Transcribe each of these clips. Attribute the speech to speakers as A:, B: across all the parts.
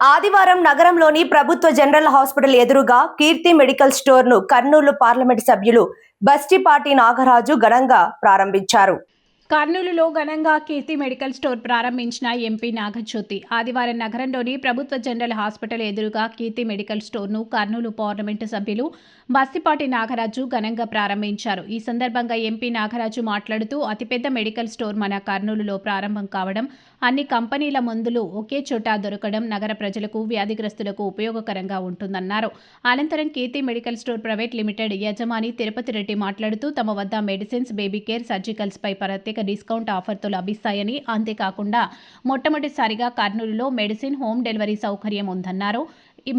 A: ఆదివారం నగరంలోని ప్రభుత్వ జనరల్ హాస్పిటల్ ఎదురుగా కీర్తి మెడికల్ స్టోర్ ను కర్నూలు పార్లమెంట్ సభ్యులు బస్టిపాటి నాగరాజు ఘనంగా ప్రారంభించారు.
B: కర్నూలులో ఘనంగా కీర్తి మెడికల్ స్టోర్ ప్రారంభించిన ఎంపీ నాగజ్యోతి ఆదివారం నగరంలోని ప్రభుత్వ జనరల్ హాస్పిటల్ ఎదురుగా కీర్తి మెడికల్ స్టోర్ను కర్నూలు పార్లమెంటు సభ్యులు బస్తిపాటి నాగరాజు ఘనంగా ప్రారంభించారు. ఈ సందర్భంగా ఎంపీ నాగరాజు మాట్లాడుతూ అతిపెద్ద మెడికల్ స్టోర్ మన కర్నూలులో ప్రారంభం కావడం, అన్ని కంపెనీల మందులు ఒకే చోట దొరకడం నగర ప్రజలకు, వ్యాధిగ్రస్తులకు ఉపయోగకరంగా ఉంటుందన్నారు. అనంతరం కీర్తి మెడికల్ స్టోర్ ప్రైవేట్ లిమిటెడ్ యజమాని తిరుపతి రెడ్డి మాట్లాడుతూ తమ వద్ద మెడిసిన్స్, బేబీ కేర్, సర్జికల్స్ పై ప్రత్యేక డిస్కౌంట్ ఆఫర్తో లభిస్తాయని, అంతేకాకుండా మొట్టమొదటిసారిగా కర్నూలులో మెడిసిన్ హోమ్ డెలివరీ సౌకర్యం ఉందన్నారు.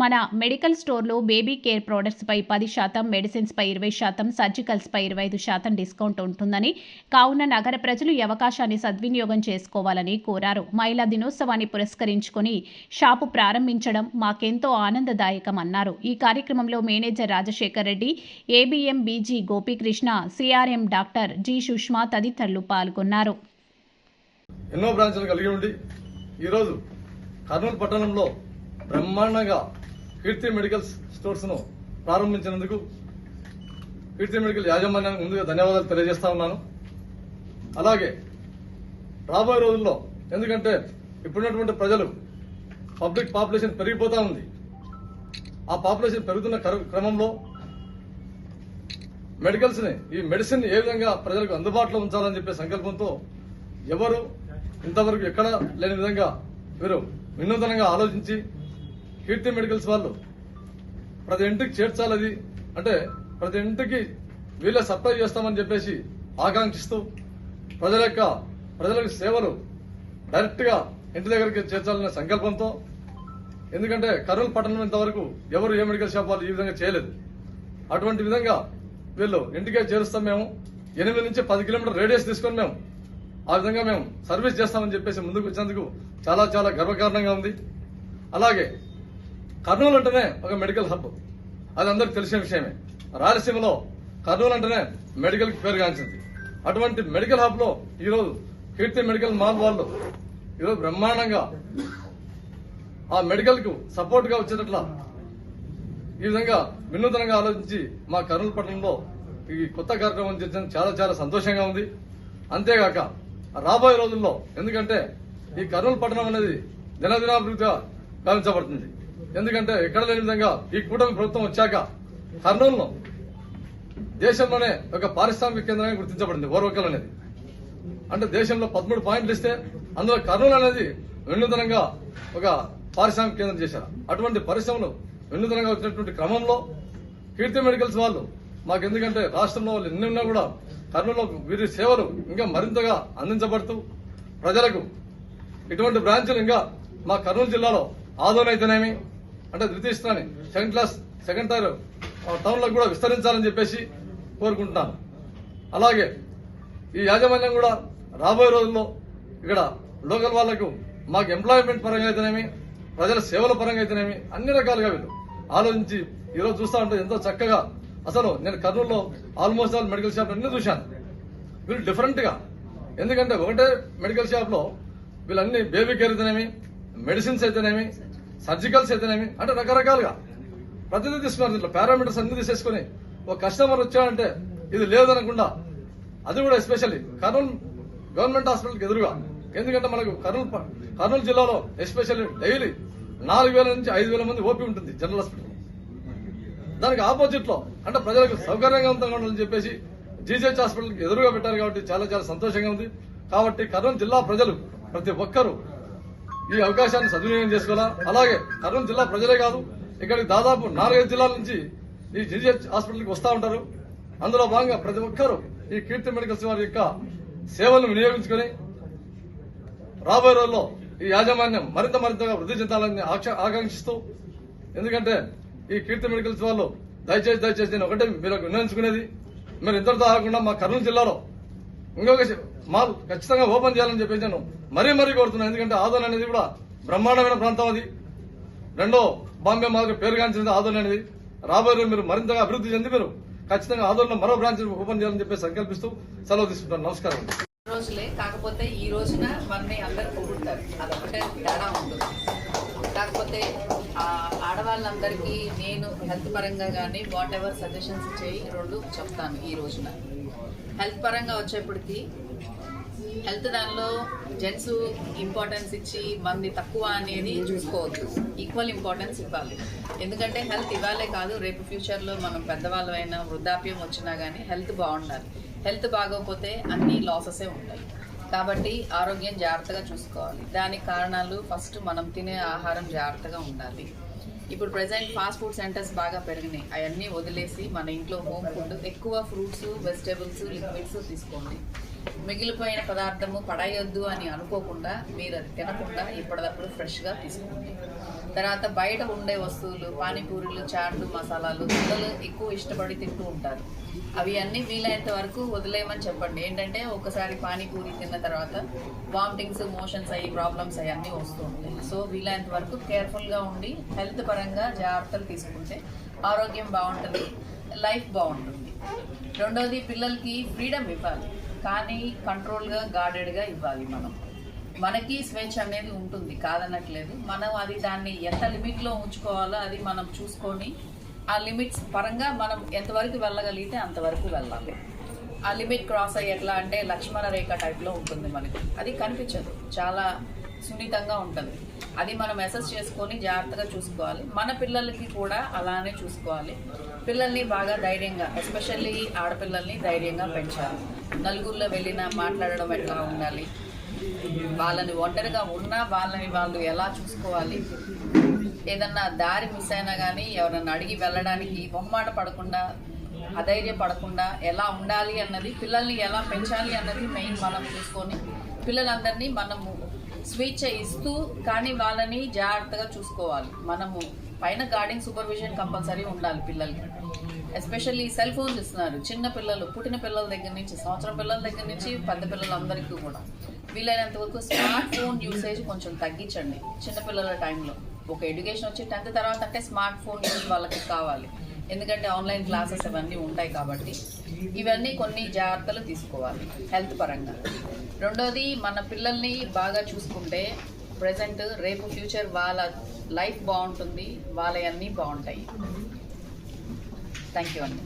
B: మన మెడికల్ స్టోర్లో బేబీ కేర్ ప్రొడక్ట్స్ పై 10%, మెడిసిన్స్ పై 20%, సర్జికల్స్ పై 25% డిస్కౌంట్ ఉంటుందని, కావున నగర ప్రజలు ఈ అవకాశాన్ని సద్వినియోగం చేసుకోవాలని కోరారు. మహిళా దినోత్సవాన్ని పురస్కరించుకొని షాపు ప్రారంభించడం మాకెంతో ఆనందదాయకమన్నారు. ఈ కార్యక్రమంలో manager Rajasekhar Reddy, ABM BG Gopikrishna, CRM doctor G Sushma తదితరులు పాల్గొన్నారు.
C: ఎన్నో బ్రాంచ్లు కలిగి ఉండి ఈరోజు కర్నూలు పట్టణంలో బ్రహ్మాండంగా కీర్తి మెడికల్ స్టోర్స్ ను ప్రారంభించినందుకు కీర్తి మెడికల్ యాజమాన్యానికి ముందుగా ధన్యవాదాలు తెలియజేస్తా ఉన్నాను. అలాగే రాబోయే రోజుల్లో, ఎందుకంటే ఇప్పుడున్నటువంటి ప్రజలు పబ్లిక్ పాపులేషన్ పెరిగిపోతా ఉంది. ఆ పాపులేషన్ పెరుగుతున్న క్రమంలో ఈ మెడిసిన్ ఏ విధంగా ప్రజలకు అందుబాటులో ఉంచాలని చెప్పే సంకల్పంతో ఎవరు ఇంతవరకు ఎక్కడ లేని విధంగా వీరు వినూతనంగా ఆలోచించి కీర్తి మెడికల్స్ వాళ్ళు ప్రతి ఇంటికి చేర్చాలది, అంటే ప్రతి ఇంటికి వీళ్ళే సప్లై చేస్తామని చెప్పేసి ఆకాంక్షిస్తూ ప్రజలకు సేవలు డైరెక్ట్ గా ఇంటి దగ్గరికి చేర్చాలనే సంకల్పంతో, ఎందుకంటే కర్నూలు పట్టణం ఇంతవరకు ఎవరు ఏ మెడికల్ షాప్ వాళ్ళు ఈ విధంగా చేయలేదు. అటువంటి విధంగా వీళ్ళు ఇంటికే చేరుస్తాం. మేము 8 నుంచి 10 కిలోమీటర్ రేడియస్ తీసుకొని మేము ఆ విధంగా మేము సర్వీస్ చేస్తామని చెప్పేసి ముందుకు వచ్చినందుకు చాలా చాలా గర్వకారణంగా ఉంది. అలాగే కర్నూలు అంటేనే ఒక మెడికల్ హబ్, అది అందరికి తెలిసిన విషయమే. రాయలసీమలో కర్నూలు అంటేనే మెడికల్ కి పేరుగాంచింది. అటువంటి మెడికల్ హబ్ లో ఈరోజు కీర్తి మెడికల్ మాల్ వాళ్ళు ఈరోజు బ్రహ్మాండంగా ఆ మెడికల్ కు సపోర్ట్ గా వచ్చేటట్ల ఈ విధంగా వినూతనంగా ఆలోచించి మా కర్నూలు పట్టణంలో ఈ కొత్త కార్యక్రమం చేసిన చాలా చాలా సంతోషంగా ఉంది. అంతేగాక రాబోయే రోజుల్లో, ఎందుకంటే ఈ కర్నూలు పట్టణం అనేది దినదినాభివృద్ధిగా భావించబడుతుంది. ఎందుకంటే ఎక్కడ లేని విధంగా ఈ కూటమి ప్రభుత్వం వచ్చాక కర్నూలును దేశంలోనే ఒక పారిశ్రామిక కేంద్రంగా గుర్తించబడింది. ఓర్వకల్ అనేది అంటే దేశంలో 13 పాయింట్లు ఇస్తే అందులో కర్నూలు అనేది వినూతనంగా ఒక పారిశ్రామిక కేంద్రం చేశారు. అటువంటి పరిశ్రమలు వినూతనంగా వచ్చినటువంటి క్రమంలో కీర్తి మెడికల్స్ వాళ్ళు మాకు, ఎందుకంటే రాష్ట్రంలో వాళ్ళు ఎన్ని ఉన్నా కూడా కర్నూలులో వీరి సేవలు ఇంకా మరింతగా అందించబడుతూ ప్రజలకు ఇటువంటి బ్రాంచ్లు ఇంకా మా కర్నూలు జిల్లాలో ఆదోనైతేనేమి, అంటే ద్వితీయ స్థాయి సెకండ్ టైర్ టౌన్లకు కూడా విస్తరించాలని చెప్పేసి కోరుకుంటున్నాను. అలాగే ఈ యాజమాన్యం కూడా రాబోయే రోజుల్లో ఇక్కడ లోకల్ వాళ్లకు మాకు ఎంప్లాయ్మెంట్ పరంగా అయితేనేమి, ప్రజల సేవల పరంగా అయితేనేమి అన్ని రకాలుగా వీళ్ళు ఆలోచించి ఈరోజు చూస్తా ఉంటే ఎంతో చక్కగా, అసలు నేను కర్నూలులో ఆల్మోస్ట్ ఆల్ మెడికల్ షాప్ అన్ని చూశాను. వీళ్ళు డిఫరెంట్ గా, ఎందుకంటే ఒకటే మెడికల్ షాప్ లో వీళ్ళన్ని బేబీ కేర్ అయితేనేమి, మెడిసిన్స్ అయితేనేమి, సర్జికల్స్ అయితేనేమి, అంటే రకరకాలుగా ప్రతిదీ తీసుకున్నారు. దీంట్లో పారామీటర్స్ అన్ని తీసేసుకుని ఒక కస్టమర్ వచ్చాడంటే ఇది లేదనకుండా, అది కూడా ఎస్పెషల్లీ కర్నూలు గవర్నమెంట్ హాస్పిటల్కి ఎదురుగా, ఎందుకంటే మనకు కర్నూలు జిల్లాలో ఎస్పెషల్లీ డైలీ 4,000 నుంచి 5,000 మంది ఓపీ ఉంటుంది జనరల్ హాస్పిటల్. దానికి ఆపోజిట్ లో, అంటే ప్రజలకు సౌకర్యంగా ఉండాలని చెప్పేసి జీజీహెచ్ హాస్పిటల్కి ఎదురుగా పెట్టారు. కాబట్టి చాలా చాలా సంతోషంగా ఉంది. కాబట్టి కర్నూలు జిల్లా ప్రజలు ప్రతి ఒక్కరూ ఈ అవకాశాన్ని సద్వినియోగం చేసుకోవాలా. అలాగే కర్నూలు జిల్లా ప్రజలే కాదు, ఇక్కడికి దాదాపు 4-5 జిల్లాల నుంచి ఈ జీజీహెచ్ హాస్పిటల్కి వస్తూ ఉంటారు. అందులో భాగంగా ప్రతి ఒక్కరూ ఈ కీర్తి మెడికల్స్ వారి యొక్క సేవలను వినియోగించుకుని రాబోయే రోజుల్లో ఈ యాజమాన్యం మరింతగా వృద్ధి చెందాలని ఆకాంక్షిస్తూ, ఎందుకంటే ఈ కీర్తి మెడికల్స్ వాళ్ళు దయచేసి నేను ఒకటే మీరు వినియోగించుకునేది, మీరు ఇంతటితో ఆగకుండా మా కర్నూలు జిల్లాలో ఇంకొక మాల్ ఖచ్చితంగా ఓపెన్ చేయాలని చెప్పేసి నేను మరీ కోరుతున్నాను. ఎందుకంటే ఆదోన్ అనేది కూడా బ్రహ్మాండమైన ప్రాంతం. అది రెండో బాంబే మాల్ పేరుగాంచినది ఆదోన్ అనేది. రాబోయే మీరు మరింతగా అభివృద్ధి చెంది మీరు ఖచ్చితంగా ఆదోన్లో మరో బ్రాంచ్ ఓపెన్ చేయాలని చెప్పి సంకల్పిస్తూ సెలవు తీసుకుంటాను. నమస్కారం.
D: రోజులే కాకపోతే ఈ రోజున మనని అందరు పొగుడతారు, అదొకటే తేడా ఉంటుంది. కాకపోతే అయితే ఆడవాళ్ళందరికీ నేను హెల్త్ పరంగా కానీ వాట్ ఎవర్ సజెషన్స్ చేయి రెండు చెప్తాను ఈ రోజున. హెల్త్ పరంగా వచ్చేప్పటికి హెల్త్ దానిలో జెంట్స్ ఇంపార్టెన్స్ ఇచ్చి మంది తక్కువ అనేది చూసుకోవద్దు, ఈక్వల్ ఇంపార్టెన్స్ ఇవ్వాలి. ఎందుకంటే హెల్త్ ఇవ్వాలే కాదు, రేపు ఫ్యూచర్లో మనం పెద్దవాళ్ళమైనా వృద్ధాప్యం వచ్చినా కానీ హెల్త్ బాగుండాలి. హెల్త్ బాగోకపోతే అన్ని లాసెసే ఉంటాయి. కాబట్టి ఆరోగ్యం జాగ్రత్తగా చూసుకోవాలి. దానికి కారణాలు ఫస్ట్ మనం తినే ఆహారం జాగ్రత్తగా ఉండాలి. ఇప్పుడు ప్రజెంట్ ఫాస్ట్ ఫుడ్ సెంటర్స్ బాగా పెరిగినాయి. అవన్నీ వదిలేసి మన ఇంట్లో హోమ్ ఫుడ్, ఎక్కువ ఫ్రూట్స్, వెజిటేబుల్స్, లిక్విడ్స్ తీసుకోండి. మిగిలిపోయిన పదార్థము పడేయొద్దు అని అనుకోకుండా మీరు అది తినకుండా ఇప్పటికప్పుడు ఫ్రెష్గా తీసుకోండి. తర్వాత బయట ఉండే వస్తువులు, పానీపూరీలు, చాట్లు, మసాలాలు పిల్లలు ఎక్కువ ఇష్టపడి తింటూ ఉంటారు. అవి అన్నీ వీలైనంత వరకు వదిలేయమని చెప్పండి. ఏంటంటే ఒకసారి పానీపూరి తిన్న తర్వాత వామిటింగ్స్, మోషన్స్ అయ్యి ప్రాబ్లమ్స్ అవన్నీ వస్తూ ఉంటాయి. సో వీలైనంత వరకు కేర్ఫుల్గా ఉండి హెల్త్ పరంగా జాగ్రత్తలు తీసుకుంటే ఆరోగ్యం బాగుంటుంది, లైఫ్ బాగుంటుంది. రెండోది, పిల్లలకి ఫ్రీడమ్ ఇవ్వాలి, కానీ కంట్రోల్గా, గార్డెడ్గా ఇవ్వాలి. మనకి స్వేచ్ఛ అనేది ఉంటుంది, కాదనట్లేదు. మనం అది దాన్ని ఎంత లిమిట్లో ఉంచుకోవాలో అది మనం చూసుకొని ఆ లిమిట్స్ పరంగా మనం ఎంతవరకు వెళ్ళగలిగితే అంతవరకు వెళ్ళాలి. ఆ లిమిట్ క్రాస్ అయ్యి ఎట్లా అంటే లక్ష్మణ రేఖ టైప్లో ఉంటుంది మనకి, అది కనిపించదు, చాలా సున్నితంగా ఉంటుంది. అది మనం అసెస్ చేసుకొని జాగ్రత్తగా చూసుకోవాలి. మన పిల్లలకి కూడా అలానే చూసుకోవాలి. పిల్లల్ని బాగా ధైర్యంగా, ఎస్పెషల్లీ ఆడపిల్లల్ని ధైర్యంగా పెంచాలి. నలుగురిలో వెళ్ళినా మాట్లాడడం ఎట్లా ఉండాలి, వాళ్ళని ఒంటరిగా ఉన్నా వాళ్ళని వాళ్ళు ఎలా చూసుకోవాలి, ఏదన్నా దారి మిస్ అయినా కానీ ఎవరన్నా అడిగి వెళ్ళడానికి మొహమాట పడకుండా, అధైర్యపడకుండా ఎలా ఉండాలి అన్నది, పిల్లల్ని ఎలా పెంచాలి అన్నది మెయిన్ మనం చూసుకొని పిల్లలందరినీ మనము స్వేచ్ఛ ఇస్తూ కానీ వాళ్ళని జాగ్రత్తగా చూసుకోవాలి. మనము పైన గార్డింగ్ సూపర్విజన్ కంపల్సరీ ఉండాలి పిల్లలకి. ఎస్పెషల్లీ సెల్ ఫోన్స్ ఇస్తున్నారు చిన్న పిల్లలు, పుట్టిన పిల్లల దగ్గర నుంచి, సంవత్సరం పిల్లల దగ్గర నుంచి పెద్ద పిల్లలందరికీ కూడా. వీలైనంత వరకు స్మార్ట్ ఫోన్ యూసేజ్ కొంచెం తగ్గించండి చిన్నపిల్లల టైంలో. ఒక ఎడ్యుకేషన్ వచ్చి 10th తర్వాత అంటే స్మార్ట్ ఫోన్ యూజ్ వాళ్ళకి కావాలి, ఎందుకంటే ఆన్లైన్ క్లాసెస్ అవన్నీ ఉంటాయి. కాబట్టి ఇవన్నీ కొన్ని జాగ్రత్తలు తీసుకోవాలి హెల్త్ పరంగా. రెండోది, మన పిల్లల్ని బాగా చూసుకుంటే ప్రజెంట్ రేపు ఫ్యూచర్ వాళ్ళ లైఫ్ బాగుంటుంది, వాళ్ళ అన్నీ బాగుంటాయి. థ్యాంక్ యూ అండి.